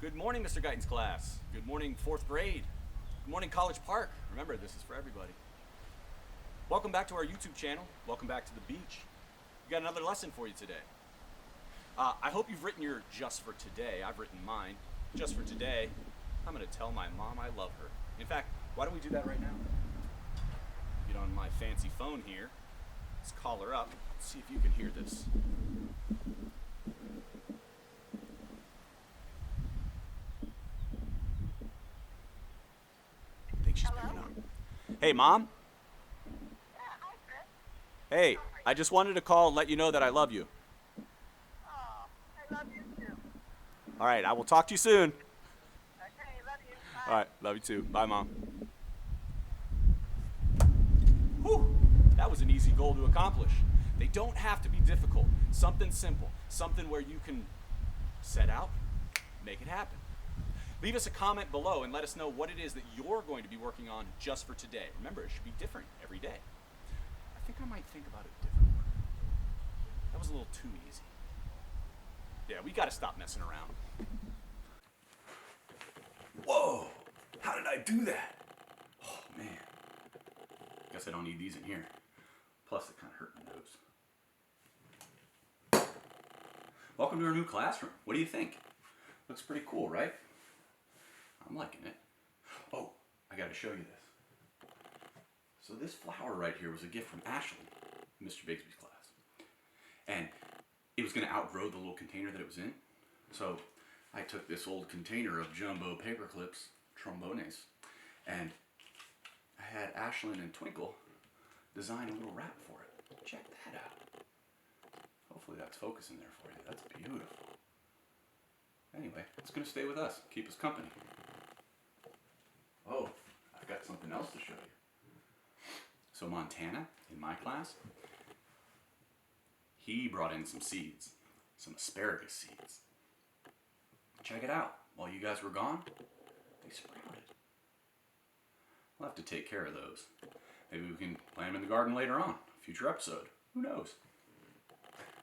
Good morning, Mr. Guyton's class. Good morning, fourth grade. Good morning, College Park. Remember, this is for everybody. Welcome back to our YouTube channel. Welcome back to the beach. We got another lesson for you today. I hope you've written your just for today. I've written mine. Just for today, I'm going to tell my mom I love her. In fact, why don't we do that right now? Get on my fancy phone here. Let's call her up. Let's see if you can hear this. I think she's picking up. Hey, Mom. Yeah, hi, Chris. Hey, I just wanted to call and let you know that I love you. Oh, I love you too. All right, I will talk to you soon. Okay, love you. Bye. All right, love you too. Bye, Mom. Whew, that was an easy goal to accomplish. They don't have to be difficult. Something simple, something where you can set out, make it happen. Leave us a comment below and let us know what it is that you're going to be working on just for today. Remember, it should be different every day. I think I might think about it differently. That was a little too easy. Yeah, we got to stop messing around. Whoa, how did I do that? Oh, man. Guess I don't need these in here. Plus, it kind of hurt my nose. Welcome to our new classroom. What do you think? Looks pretty cool, right? I'm liking it. Oh, I got to show you this. So this flower right here was a gift from Ashley, Mr. Bigsby's class. And it was going to outgrow the little container that it was in. So I took this old container of jumbo paper clips, trombones, and I had Ashlyn and Twinkle design a little wrap for it. Check that out. Hopefully that's focusing there for you. That's beautiful. Anyway, it's going to stay with us. Keep us company. Oh, I've got something else to show you. So Montana, in my class, he brought in some seeds, some asparagus seeds. Check it out. While you guys were gone, they sprouted. We'll have to take care of those. Maybe we can plant them in the garden later on, a future episode. Who knows?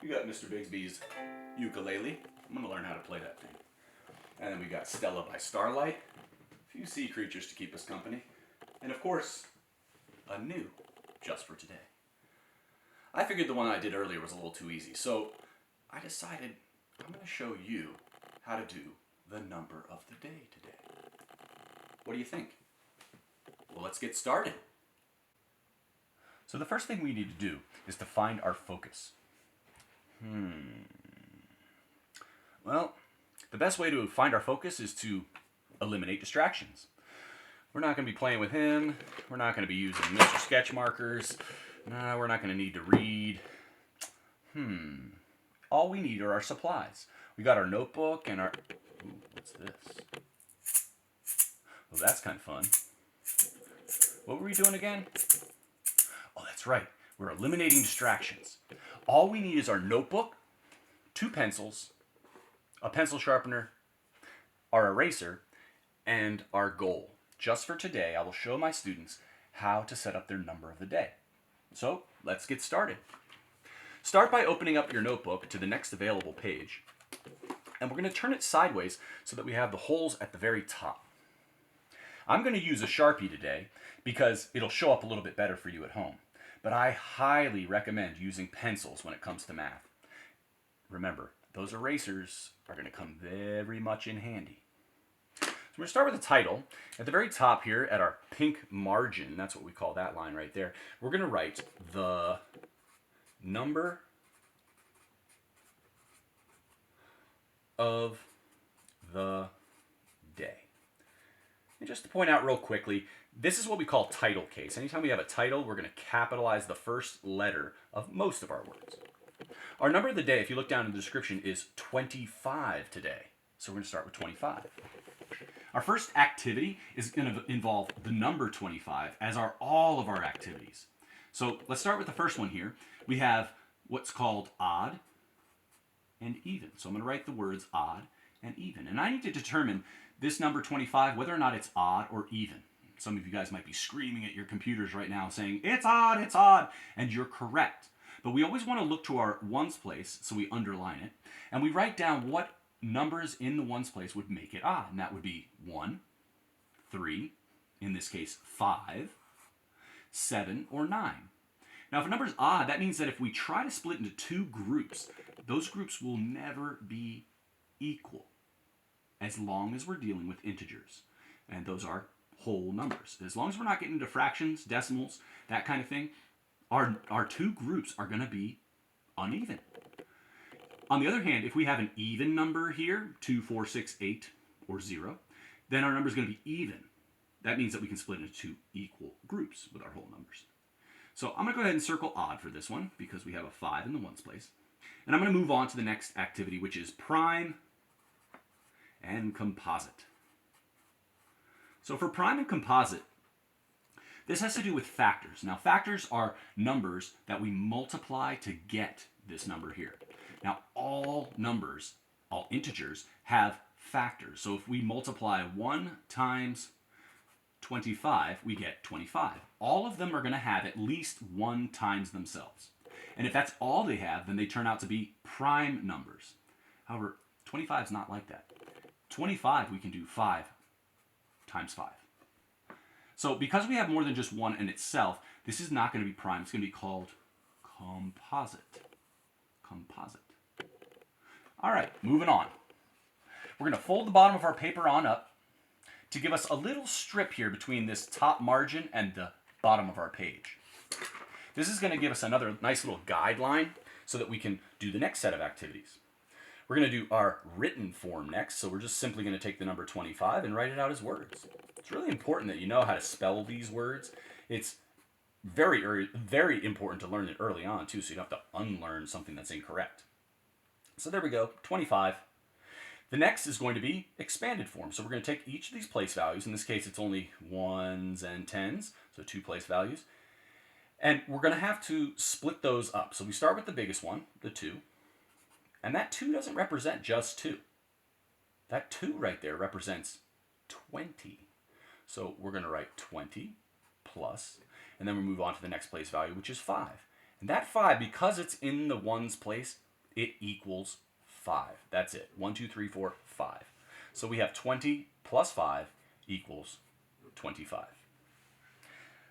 We got Mr. Bigsby's ukulele. I'm going to learn how to play that thing. And then we got Stella by Starlight. A few sea creatures to keep us company. And of course, a new just for today. I figured the one I did earlier was a little too easy, so I decided I'm going to show you how to do the number of the day today. What do you think? Well, let's get started. So the first thing we need to do is to find our focus. Well, the best way to find our focus is to eliminate distractions. We're not going to be playing with him. We're not going to be using Mr. Sketch markers. No, we're not going to need to read. All we need are our supplies. We got our notebook and our... Ooh, what's this? Well, that's kind of fun. What were we doing again? Oh, that's right. We're eliminating distractions. All we need is our notebook, 2 pencils, a pencil sharpener, our eraser, and our goal. Just for today, I will show my students how to set up their number of the day. So, let's get started. Start by opening up your notebook to the next available page. And we're going to turn it sideways so that we have the holes at the very top. I'm going to use a Sharpie today because it'll show up a little bit better for you at home. But I highly recommend using pencils when it comes to math. Remember, those erasers are going to come very much in handy. So we're going to start with the title. At the very top here, at our pink margin, that's what we call that line right there, we're going to write the number of the day. And just to point out real quickly, this is what we call title case. Anytime we have a title, we're going to capitalize the first letter of most of our words. Our number of the day, if you look down in the description, is 25 today. So we're going to start with 25. Our first activity is going to involve the number 25, as are all of our activities. So let's start with the first one here. We have what's called odd and even. So I'm going to write the words odd and even. And I need to determine this number 25, whether or not it's odd or even. Some of you guys might be screaming at your computers right now saying, it's odd, and you're correct. But we always want to look to our ones place, so we underline it, and we write down what numbers in the ones place would make it odd, and that would be 1, 3, in this case 5, 7, or 9. Now, if a number is odd, that means that if we try to split into two groups, those groups will never be equal as long as we're dealing with integers. And those are whole numbers. As long as we're not getting into fractions, decimals, that kind of thing, our two groups are going to be uneven. On the other hand, if we have an even number here, 2, 4, 6, 8, or 0, then our number is going to be even. That means that we can split into two equal groups with our whole numbers. So I'm going to go ahead and circle odd for this one because we have a 5 in the ones place. And I'm going to move on to the next activity, which is prime and composite. So for prime and composite, this has to do with factors. Now, factors are numbers that we multiply to get this number here. Now, all numbers, all integers, have factors. So if we multiply 1 times 25, we get 25. All of them are going to have at least 1 times themselves. And if that's all they have, then they turn out to be prime numbers. However, 25 is not like that. 25, we can do 5 times 5. So because we have more than just 1 in itself, this is not going to be prime. It's going to be called composite. Composite. All right, moving on. We're going to fold the bottom of our paper on up to give us a little strip here between this top margin and the bottom of our page. This is going to give us another nice little guideline so that we can do the next set of activities. We're going to do our written form next, so we're just simply going to take the number 25 and write it out as words. It's really important that you know how to spell these words. It's very, very important to learn it early on, too, so you don't have to unlearn something that's incorrect. So there we go, 25. The next is going to be expanded form. So we're going to take each of these place values. In this case, it's only 1s and 10s, so 2 place values. And we're going to have to split those up. So we start with the biggest one, the 2. And that 2 doesn't represent just 2. That 2 right there represents 20. So we're going to write 20 plus, and then we move on to the next place value, which is 5. And that 5, because it's in the ones place, it equals 5. That's it. 1, 2, 3, 4, 5. So we have 20 plus 5 equals 25.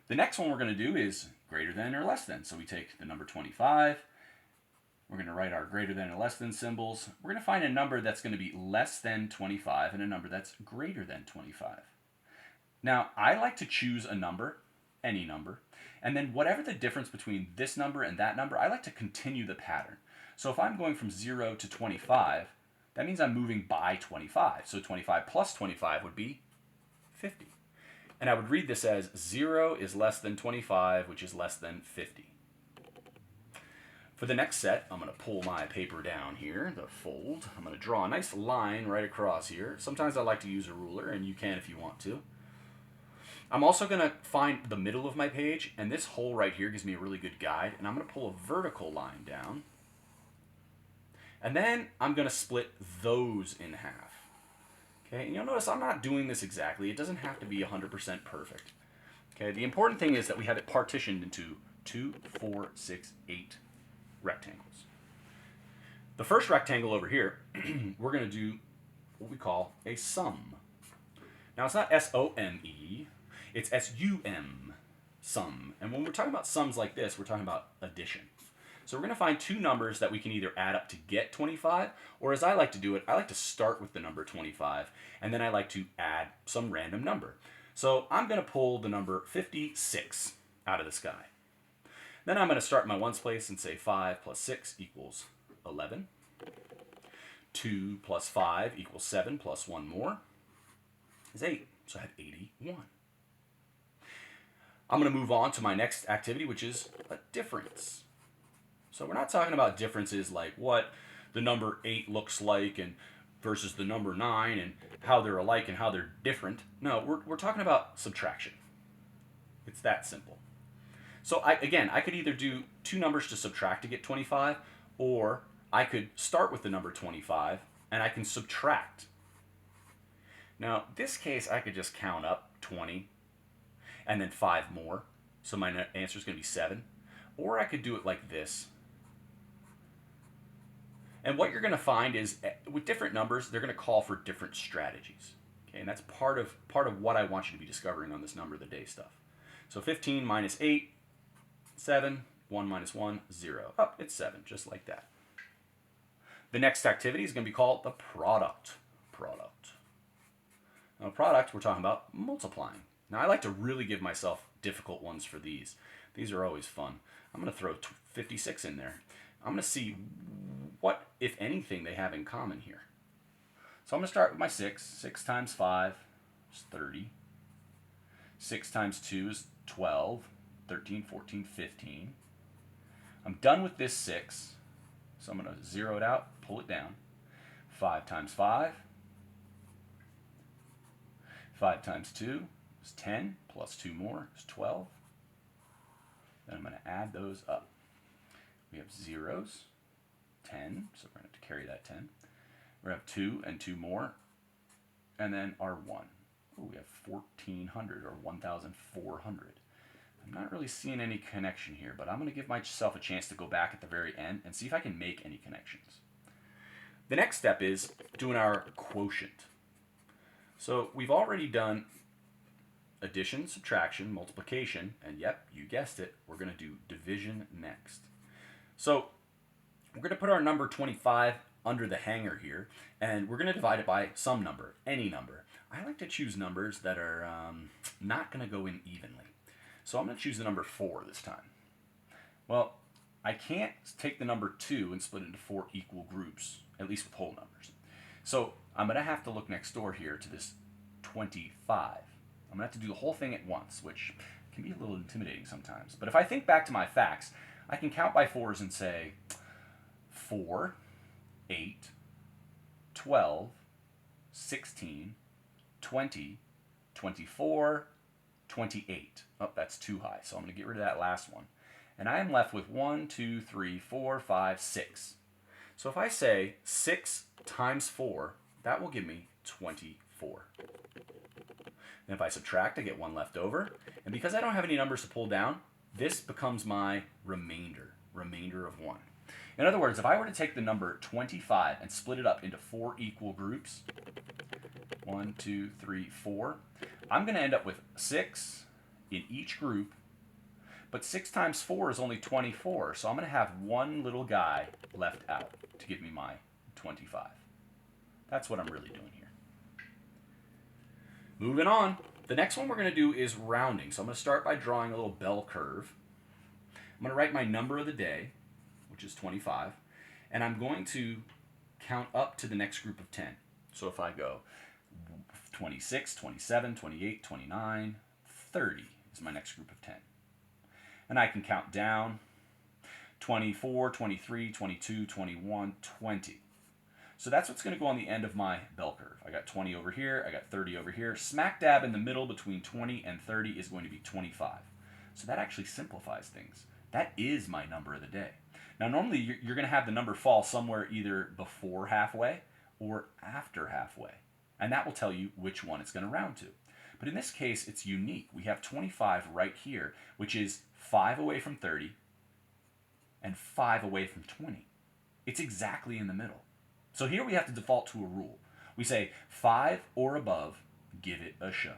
The next one we're going to do is greater than or less than. So we take the number 25. We're going to write our greater than or less than symbols. We're going to find a number that's going to be less than 25 and a number that's greater than 25. Now, I like to choose a number, any number, and then whatever the difference between this number and that number, I like to continue the pattern. So if I'm going from 0 to 25, that means I'm moving by 25. So 25 plus 25 would be 50. And I would read this as 0 is less than 25, which is less than 50. For the next set, I'm going to pull my paper down here, the fold. I'm going to draw a nice line right across here. Sometimes I like to use a ruler, and you can if you want to. I'm also going to find the middle of my page, and this hole right here gives me a really good guide, and I'm going to pull a vertical line down. And then I'm going to split those in half. Okay, and you'll notice I'm not doing this exactly. It doesn't have to be 100% perfect. Okay, the important thing is that we have it partitioned into 2, 4, 6, 8 rectangles. The first rectangle over here, we're going to do what we call a sum. Now, it's not S-O-M-E, it's S-U-M, sum. And when we're talking about sums like this, we're talking about addition. So we're going to find two numbers that we can either add up to get 25, or as I like to do it, I like to start with the number 25, and then I like to add some random number. So I'm going to pull the number 56 out of the sky. Then I'm going to start in my ones place and say 5 plus 6 equals 11. 2 plus 5 equals 7 plus 1 more is 8. So I have 81. I'm going to move on to my next activity, which is a difference. So we're not talking about differences like what the number 8 looks like and versus the number 9 and how they're alike and how they're different. No, we're talking about subtraction. It's that simple. So I could either do two numbers to subtract to get 25, or I could start with the number 25 and I can subtract. Now, this case, I could just count up 20 and then 5 more. So my answer is going to be 7. Or I could do it like this. And what you're going to find is with different numbers, they're going to call for different strategies. Okay, and that's part of what I want you to be discovering on this number of the day stuff. So 15 minus 8, 7, 1 minus 1, 0. Oh, it's 7, just like that. The next activity is going to be called the product. Now, product, we're talking about multiplying. Now, I like to really give myself difficult ones for these. These are always fun. I'm going to throw 56 in there. I'm going to see what, if anything, they have in common here. So I'm going to start with my 6. 6 times 5 is 30. 6 times 2 is 12. 13, 14, 15. I'm done with this 6. So I'm going to zero it out, pull it down. 5 times 5. 5 times 2 is 10, plus 2 more is 12. Then I'm going to add those up. We have zeros, 10, so we're going to have to carry that 10. We have 2 and 2 more, and then our 1. Ooh, we have 1,400 or 1,400. I'm not really seeing any connection here, but I'm going to give myself a chance to go back at the very end and see if I can make any connections. The next step is doing our quotient. So we've already done addition, subtraction, multiplication, and yep, you guessed it, we're going to do division next. So we're going to put our number 25 under the hanger here, and we're going to divide it by some number, any number. I like to choose numbers that are not going to go in evenly. So I'm going to choose the number 4 this time. Well, I can't take the number 2 and split it into 4 equal groups, at least with whole numbers. So I'm going to have to look next door here to this 25. I'm going to have to do the whole thing at once, which can be a little intimidating sometimes. But if I think back to my facts, I can count by 4s and say 4, 8, 12, 16, 20, 24, 28. Oh, that's too high, so I'm going to get rid of that last one. And I am left with 1, 2, 3, 4, 5, 6. So if I say 6 times 4, that will give me 24. And if I subtract, I get 1 left over. And because I don't have any numbers to pull down, this becomes my remainder of 1. In other words, if I were to take the number 25 and split it up into 4 equal groups, 1, 2, 3, 4, I'm going to end up with 6 in each group, but 6 times 4 is only 24, so I'm going to have one little guy left out to give me my 25. That's what I'm really doing here. Moving on, the next one we're going to do is rounding. So I'm going to start by drawing a little bell curve. I'm going to write my number of the day, which is 25, and I'm going to count up to the next group of 10. So if I go 26, 27, 28, 29, 30 is my next group of 10. And I can count down 24, 23, 22, 21, 20. So that's what's going to go on the end of my bell curve. I got 20 over here, I got 30 over here. Smack dab in the middle between 20 and 30 is going to be 25. So that actually simplifies things. That is my number of the day. Now normally you're going to have the number fall somewhere either before halfway or after halfway. And that will tell you which one it's going to round to. But in this case, it's unique. We have 25 right here, which is 5 away from 30 and 5 away from 20. It's exactly in the middle. So here we have to default to a rule. We say 5 or above, give it a shove.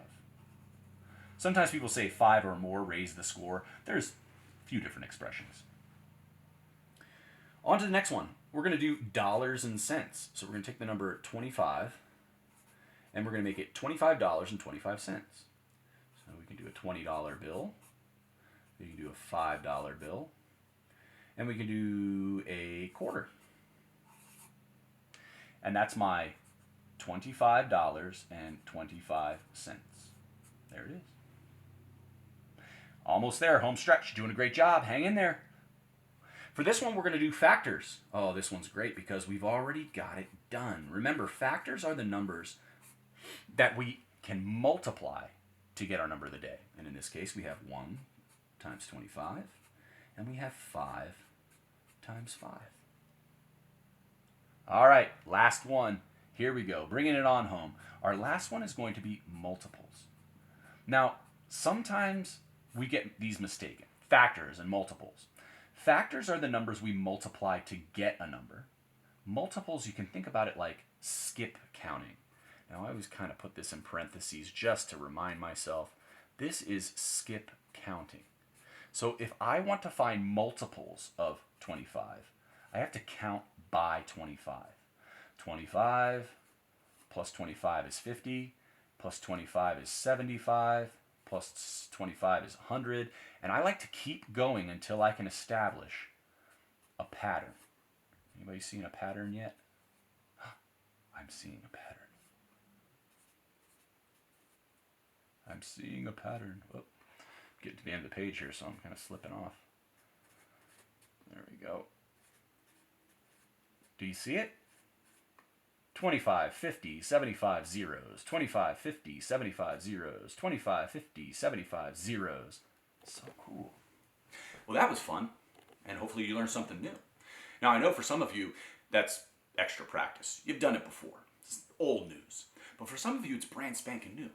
Sometimes people say 5 or more, raise the score. There's a few different expressions. On to the next one. We're going to do dollars and cents. So we're going to take the number 25 and we're going to make it $25.25. So we can do a $20 bill. We can do a $5 bill. And we can do a quarter. And that's my $25.25. There it is. Almost there, home stretch. Doing a great job. Hang in there. For this one, we're going to do factors. Oh, this one's great because we've already got it done. Remember, factors are the numbers that we can multiply to get our number of the day. And in this case, we have 1 times 25, and we have 5 times 5. All right, last one. Here we go, bringing it on home. Our last one is going to be multiples. Now, sometimes we get these mistaken, factors and multiples. Factors are the numbers we multiply to get a number. Multiples, you can think about it like skip counting. Now, I always kind of put this in parentheses just to remind myself. This is skip counting. So if I want to find multiples of 25, I have to count by 25. 25 plus 25 is 50, plus 25 is 75, plus 25 is 100, and I like to keep going until I can establish a pattern. Anybody seen a pattern yet? I'm seeing a pattern. I'm seeing a pattern. Whoop. Get to the end of the page here, so I'm kind of slipping off. There we go. Do you see it? 25, 50, 75 zeros. 25, 50, 75 zeros. 25, 50, 75 zeros. So cool. Well, that was fun, and hopefully you learned something new. Now, I know for some of you, that's extra practice. You've done it before. It's old news. But for some of you, it's brand spanking new.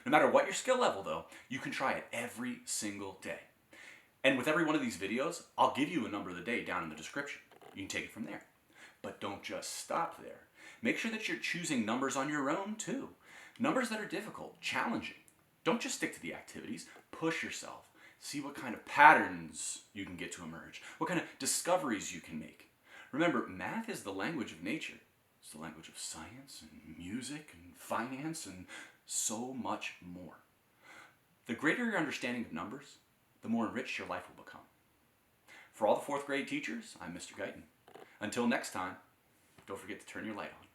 No matter what your skill level, though, you can try it every single day. And with every one of these videos, I'll give you a number of the day down in the description. You can take it from there. But don't just stop there. Make sure that you're choosing numbers on your own, too. Numbers that are difficult, challenging. Don't just stick to the activities. Push yourself. See what kind of patterns you can get to emerge. What kind of discoveries you can make. Remember, math is the language of nature. It's the language of science and music and finance and so much more. The greater your understanding of numbers, the more enriched your life will become. For all the 4th grade teachers, I'm Mr. Guyton. Until next time, don't forget to turn your light on.